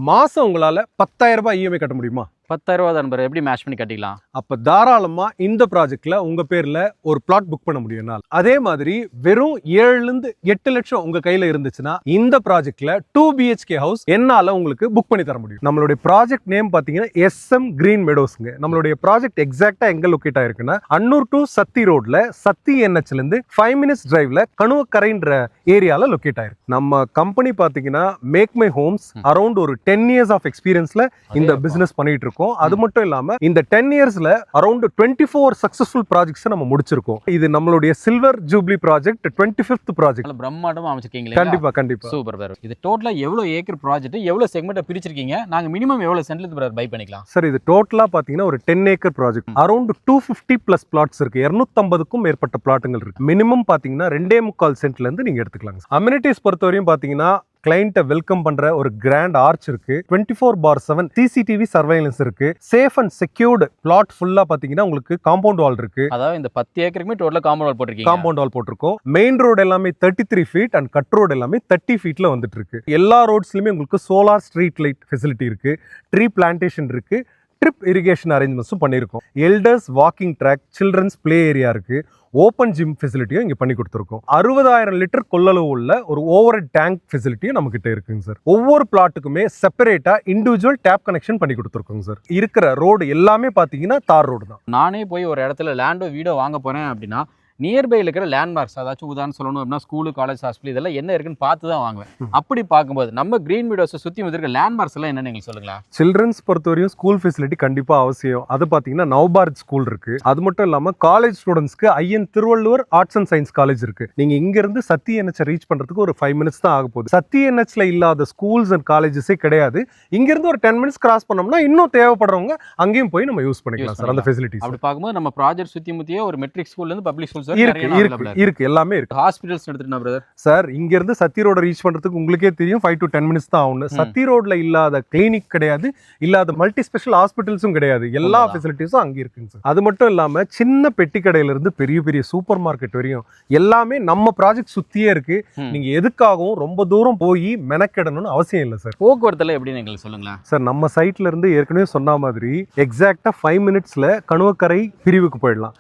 மாசம் உங்களால 10,000 ரூபாய் இஎம்ஐ கட்ட முடியுமா? 10,000 நண்பர் எப்படி மேட்ச் பண்ணி கட்டிக்கலாம்? அப்ப தாராளமா இந்த ப்ராஜெக்ட்ல உங்க பேர்ல ஒரு பிளாட் புக் பண்ண முடியும். அதே மாதிரி வெறும் 7 இருந்து 8 லட்சம் உங்க கையில இருந்துச்சுன்னா இந்த ப்ராஜெக்ட்ல 2 BHK ஹவுஸ் என்னால உங்களுக்கு புக் பண்ணி தர முடியும். நம்மளுடைய ப்ராஜெக்ட் நேம் பாத்தீங்கன்னா SM கிரீன் மெடோஸ்ங்க. நம்மளுடைய ப்ராஜெக்ட் எக்ஸாக்டா எங்க லொகேட் ஆயிருக்குன்னா அன்னூர் டு சத்தி ரோட்ல சத்தி NHல இருந்து 5 மினிட்ஸ் டிரைவ்ல கணுவக்கரைன்ற ஏரியால லொகேட் ஆயிருக்கு. நம்ம கம்பெனி பாத்தீங்கன்னா மேக் மை ஹோம்ஸ் அரௌண்ட் ஒரு 10 இயர்ஸ் ஆஃப் எக்ஸ்பீரியன்ஸ்ல இந்த பிசினஸ் பண்ணிட்டு இருக்கோம். அது மட்டும் இல்லாம இந்த 10 இயர்ஸ்ல அரௌண்ட் 24 சக்சஸ்ஃபுல் ப்ராஜெக்ட்ஸ் நம்ம முடிச்சிருக்கோம். இது நம்மளுடைய silver jubilee project 25th project. பிரம்மாண்டமா அமைச்சிருக்கீங்க. கண்டிப்பா கண்டிப்பா. Super brother. இது டோட்டலா எவ்வளவு ஏக்கர் ப்ராஜெக்ட், எவ்வளவு செக்மெண்ட்டா பிரிச்சிருக்கீங்க? நாங்க மினிமம் எவ்வளவு சென்ட்ல பிரதர் பை பண்ணிக்கலாம்? சார் இது டோட்டலா பாத்தீங்கன்னா ஒரு 10 acre project. Around 250 plus flats இருக்கு. 250க்கும் மேற்பட்ட பிளாட்டுகள் இருக்கு. மினிமம் பாத்தீங்கன்னா 2.25 சென்ட்ல இருந்து நீங்க எடுத்துக்கலாம். அம்யூனிட்டிஸ் பொறுத்தவரையும் பாத்தீங்கன்னா கிளைண்ட்டை வெல்கம் பண்ற ஒரு கிராண்ட் ஆர்ச் இருக்கு. 24/7 CCTV சர்வைலன்ஸ் இருக்கு. சேஃப் அண்ட் செக்யூர்டு பிளாட் ஃபுல்லா பாத்தீங்கன்னா உங்களுக்கு காம்பவுண்ட் வால் இருக்கு. அதாவது இந்த 10 ஏக்கருக்குமே டோட்டலா காம்பவுண்ட் வால் போட்டிருக்கீங்க. காம்பவுண்ட் வால் போட்டிருக்கோம். மெயின் ரோடு எல்லாமே 33 ஃபீட் அண்ட் கட் ரோடு எல்லாமே 30 ஃபீட்ல வந்துட்டு இருக்கு. எல்லா ரோட்ஸ்லயுமே உங்களுக்கு சோலார் ஸ்ட்ரீட் லைட் ஃபெசிலிட்டி இருக்கு. ட்ரீ பிளான்டேஷன் இருக்கு. ட்ரிப் இரிகேஷன் அரேஞ்ச்மெண்ட்ஸும் பண்ணியிருக்கோம். Elders walking track, children's play area இருக்கு. ஓப்பன் ஜிம் ஃபெசிலிட்டியும் இங்க பண்ணி கொடுத்துருக்கோம். 60,000 லிட்டர் கொள்ளளவு உள்ள ஒரு ஓவர் டேங்க் ஃபெசிலிட்டியும் நம்ம கிட்ட இருக்குங்க சார். ஒவ்வொரு பிளாட்டுக்குமே செப்பரேட்டா இண்டிவிஜுவல் டேப் கனெக்ஷன் பண்ணி கொடுத்துருக்கோங்க சார். இருக்கிற ரோடு எல்லாமே பாத்தீங்கன்னா தார் ரோடு தான். நானே போய் ஒரு இடத்துல லேண்டோ வீடோ வாங்க போறேன் அப்படின்னா நியர்பையில் இருக்கிற லேண்ட்மார்க்ஸ், அதாச்சும் உதாரணம் சொல்லணும் அப்படின்னா ஸ்கூலு, காலேஜ், ஹாஸ்பிட்டல் இதெல்லாம் என்ன இருக்குன்னு பார்த்து தான் வாங்குவேன். அப்படி பார்க்கும்போது நம்ம கிரீன் மீடோஸை சுற்றி வந்துருக்க லேண்ட்மார்க்ஸ் எல்லாம் என்னன்னு நீங்கள் சொல்லுங்களா? சில்ட்ரன்ஸ் பொறுத்தவரையும் ஸ்கூல் ஃபெசிலிட்டி கண்டிப்பாக அவசியம். அது பார்த்தீங்கன்னா நவபாரத் ஸ்கூல் இருக்கு. அது மட்டும் இல்லாமல் காலேஜ் ஸ்டூடெண்ட்ஸ்க்கு Ayyan Thiruvalluvar arts and science college இருக்கு. நீங்கள் இங்கிருந்து சத்தி NH ரீச் பண்ணுறதுக்கு ஒரு 5 மினிட்ஸ் தான் ஆக போகுது. சத்தி NHல இல்லாத ஸ்கூல்ஸ் அண்ட் காலேஜஸே கிடையாது. இங்கிருந்து ஒரு 10 மினிட்ஸ் கிராஸ் பண்ணோம்னா இன்னும் தேவைப்படுறவங்க அங்கேயும் போய் நம்ம யூஸ் பண்ணிக்கலாம் சார் அந்த ஃபெசிலிட்டிஸ். அப்படி பார்க்கும்போது நம்ம ப்ராஜெக்ட் சுற்றி முற்றியே ஒரு மெட்ரிக் ஸ்கூல்லேருந்து பப்ளிக் ஸ்கூல்ஸ் இருக்கு எல்லாமே இருக்கு. ஹாஸ்பிடல்ஸ் எடுத்துட்டா பிரதர் சார் இங்க இருந்து சத்தி ரோட ரீச் பண்றதுக்கு உங்களுக்கே தெரியும் 5 to 10 மினிட்ஸ் தான் ஆகும். சத்தி ரோட்ல இல்லாத கிளினிக் கிடையாது, இல்லாத மல்டி ஸ்பெஷல் ஹாஸ்பிட்டல்ஸும் கிடையாது. எல்லா ஃபெசிலிட்டிஸும் அங்க இருக்குங்க சார். அது மட்டும் இல்லாம சின்ன பெட்டி கடையில இருந்து பெரிய பெரிய சூப்பர் மார்க்கெட் வரையும் எல்லாமே நம்ம ப்ராஜெக்ட் சுத்தியே இருக்கு. நீங்க எதுக்காகவும் ரொம்ப தூரம் போய் மெனக்கெடணும்னு அவசியம் இல்லை சார். போக்குவரத்துல எப்படின்னு எங்களுக்கு சொல்லுங்களேன் சார். நம்ம சைட்ல இருந்து ஏற்கனவே சொன்ன மாதிரி எக்ஸாக்டா 5 மினிட்ஸ்ல கணுவக்கரை பிரிவுக்கு போயிடலாம்.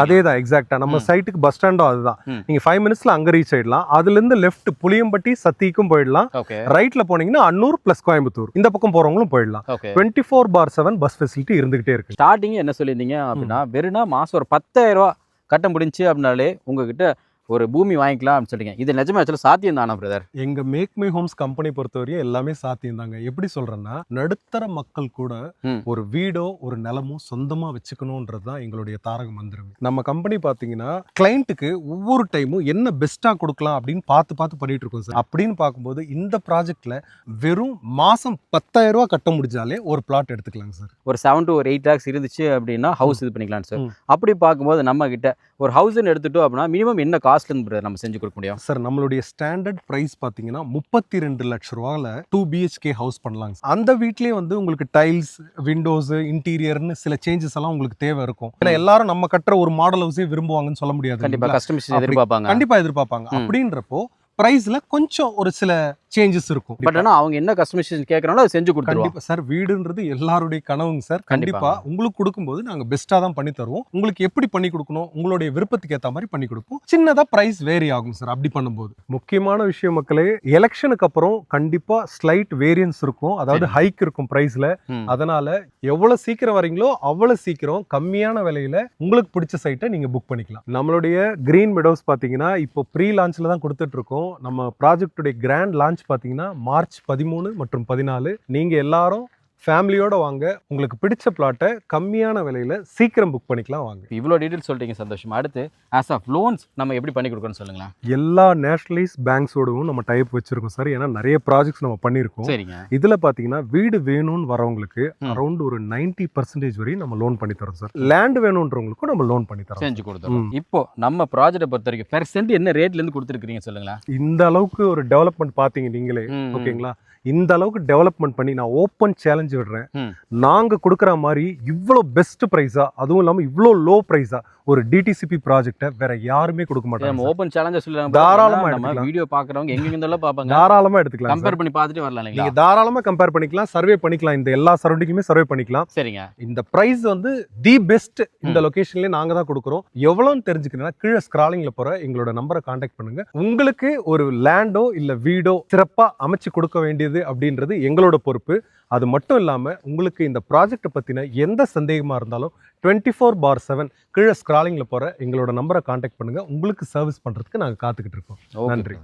அதேதான் எக்ஸாக்டா நம்ம சைட்டுக்கு பஸ் ஸ்டாண்டும் அதுதான். நீங்க 5 மினிட்ஸ்ல அங்க ரீச் ஆயிடலாம். அதுல இருந்து லெஃப்ட் புளியம்பட்டி சத்திக்கும் போயிடலாம். ரைட்ல போனீங்கன்னா அன்னூர் பிளஸ் கோயம்புத்தூர் இந்த பக்கம் போறவங்களும் போயிடலாம். 24/7 பஸ் ஃபெசிலிட்டி இருந்துகிட்டே இருக்கு. ஸ்டார்டிங் என்ன சொல்லியிருந்தீங்க அப்படின்னா வெறும்னா மாசம் ஒரு 10,000 ரூபாய் கட்ட முடிஞ்சு அப்படின்னாலே உங்ககிட்ட ஒரு பூமி வாங்கிக்கலாம் அப்படின்னு சொல்லிங்க. இது நிஜமா ஆக்சுவலா சாத்தியம் தானா பிரதர்? எங்க மேக் மை ஹோம்ஸ் கம்பெனி பொறுத்தவரையும் எல்லாமே சாத்தியம் தாங்க. எப்படி சொல்றேன்னா நடுத்தர மக்கள் கூட ஒரு வீடோ ஒரு நிலமோ சொந்தமா வச்சுக்கணும்ன்றது தான் எங்களுடைய தாரக மந்திரம். நம்ம கம்பெனி பாத்தீங்கன்னா கிளைண்ட்டுக்கு ஒவ்வொரு டைமும் என்ன பெஸ்டா கொடுக்கலாம் அப்படின்னு பார்த்து பண்ணிட்டு இருக்கோம் சார். அப்படின்னு பார்க்கும்போது இந்த ப்ராஜெக்ட்ல வெறும் மாசம் 10,000 ரூபாய் கட்ட முடிஞ்சாலே ஒரு பிளாட் எடுத்துக்கலாங்க சார். ஒரு 7 to 8 lakhs இருந்துச்சு அப்படின்னா ஹவுஸ் இது பண்ணிக்கலாம் சார். அப்படி பார்க்கும்போது நம்ம கிட்ட ஒரு ஹவுஸ் எடுத்துட்டோம் அப்படின்னா மினிமம் என்ன காஸ்ட் நம்ம செஞ்சு கொடுக்க முடியும் சார்? நம்மளுடைய ஸ்டாண்டர்ட் பிரைஸ் பாத்தீங்கன்னா 32 லட்சம் ரூபாயில 2 BHK ஹவுஸ் பண்ணலாங்க. அந்த வீட்லயே வந்து உங்களுக்கு டைல்ஸ், விண்டோஸ், இன்டீரியர்னு சில சேஞ்சஸ் எல்லாம் உங்களுக்கு தேவை இருக்கும். ஏன்னா எல்லாரும் நம்ம கட்டுற ஒரு மாடல் ஹவுஸே விரும்புவாங்கன்னு சொல்ல முடியாது. கண்டிப்பா கஸ்டமைசேஷன் எதிர்பார்ப்பாங்க. கண்டிப்பா எதிர்பார்ப்பாங்க. அப்படின்றப்போ பிரைஸ்ல கொஞ்சம் ஒரு சில சேஞ்சஸ் இருக்கும். பட் ஆனா அவங்க என்ன கஸ்டமைசேஷன் கேக்குறாங்களோ அதை செஞ்சு கொடுத்துருவோம் சார். வீடுன்றது எல்லாருடைய கனவுங்க சார். கண்டிப்பா உங்களுக்கு கொடுக்கும்போது நாங்க பெஸ்டா தான் பண்ணி தருவோம். உங்களுக்கு எப்படி பண்ணி கொடுக்கணும், உங்களுடைய விருப்பத்துக்கு ஏற்ற மாதிரி பண்ணி கொடுப்போம். சின்னதா பிரைஸ் வேரி ஆகும் சார். அப்படி பண்ணும்போது முக்கியமான விஷயம் மக்களே, எலெக்ஷனுக்கு அப்புறம் கண்டிப்பா ஸ்லைட் வேரியன்ஸ் இருக்கும், அதாவது ஹைக் இருக்கும் பிரைஸ்ல. அதனால எவ்வளவு சீக்கிரம் வரீங்களோ அவ்வளவு சீக்கிரம் கம்மியான விலையில உங்களுக்கு பிடிச்ச சைட்டை நீங்க புக் பண்ணிக்கலாம். நம்மளுடைய கிரீன் மெடோஸ் பாத்தீங்கன்னா இப்போ ப்ரீ லான்ச்ல தான் கொடுத்துட்டு இருக்கோம். நம்ம ப்ராஜெக்டுடைய கிராண்ட் லான்ச் பாத்தீங்கன்னா மார்ச் 13 மற்றும் 14. நீங்க எல்லாரும் ஃபேமிலியோட வாங்க. உங்களுக்கு பிடிச்ச பிளாட்டை கம்மியான விலையில சீக்கிரம் புக் பண்ணிக்கலாம் வாங்க. இவ்வளோ டீடைல்ஸ் சொல்லிட்டீங்க, சந்தோஷம். அடுத்து ஆஸ் ஆஃப் லோன்ஸ் நம்ம எப்படி பண்ணி கொடுக்கணும்னு சொல்லுங்களேன். எல்லா நேஷனலைஸ் பேங்க்ஸோடவும் நம்ம டைப் வச்சிருக்கோம் சார். ஏன்னா நிறைய ப்ராஜெக்ட்ஸ் நம்ம பண்ணியிருக்கோம். சரிங்க. இதுல பாத்தீங்கன்னா வீடு வேணும்னு வரவங்களுக்கு அரௌண்ட் ஒரு 90% வரையும் நம்ம லோன் பண்ணி தரோம் சார். லேண்ட் வேணும்ன்றவங்களுக்கும் நம்ம லோன் பண்ணி தரோம், செஞ்சு கொடுத்தோம். இப்போ நம்ம ப்ராஜெக்ட்டை பொறுத்த வரைக்கும் பெர்சென்ட் என்ன ரேட்ல இருந்து கொடுத்துருக்கீங்க சொல்லுங்களேன். இந்த அளவுக்கு ஒரு டெவலப்மெண்ட் பாத்தீங்க நீங்களே, ஓகேங்களா? இந்த அளவுக்கு டெவலப்மெண்ட் பண்ணி நான் ஓப்பன் சேலஞ்ச் விடுறேன். ம். நாங்க கொடுக்குற மாதிரி இவ்வளோ பெஸ்ட் ப்ரைஸா, அதுவும் இல்லாம இவ்வளோ லோ ப்ரைஸா ஒரு டிடிசிபி ப்ராஜெக்ட்டை வேற யாருமே கொடுக்க நம்ம மாட்டாங்க. ஓப்பன் சேலஞ்சா சொல்லுவாங்க. தாராளமா நம்ம எடுத்துக்கலாம். வீடியோ பாக்குறவங்க எங்க இருந்தெல்லாம் பாப்பாங்க. தாராளமா எடுத்துக்கலாம். கம்பேர் பண்ணி பார்த்துட்டு வரலாம் நீங்க இல்லைங்களா? தாராளமா கம்பேர் பண்ணிக்கலாம், சர்வே பண்ணிக்கலாம். இந்த எல்லா சரௌண்டிங்குமே சர்வே பண்ணிக்கலாம். சரிங்க. இந்த பிரைஸ் வந்து தி பெஸ்ட் இந்த லொகேஷன்லயே நாங்க தான் கொடுக்குறோம். எவ்வளவுன்னு தெரிஞ்சுக்கணும்னா கீழே ஸ்க்ராலிங்ல போற எங்களோட நம்பரை கான்டாக்ட் பண்ணுங்க. உங்களுக்கு ஒரு லேண்டோ இல்ல வீடோ சிறப்பா அமைச்சு கொடுக்க வேண்டியது அப்படின்றது எங்களோட பொறுப்பு. அது மட்டும் இல்லாம உங்களுக்கு இந்த ப்ராஜெக்ட்டை பத்தின எந்த சந்தேகமா இருந்தாலும் 24/7 கீழே ஸ்க்ராலிங்ல போற எங்களோட நம்பரை கான்டாக்ட் பண்ணுங்க. உங்களுக்கு சர்வீஸ் பண்றதுக்கு நாங்க காத்துக்கிட்டு இருக்கோம். Okay. நன்றி.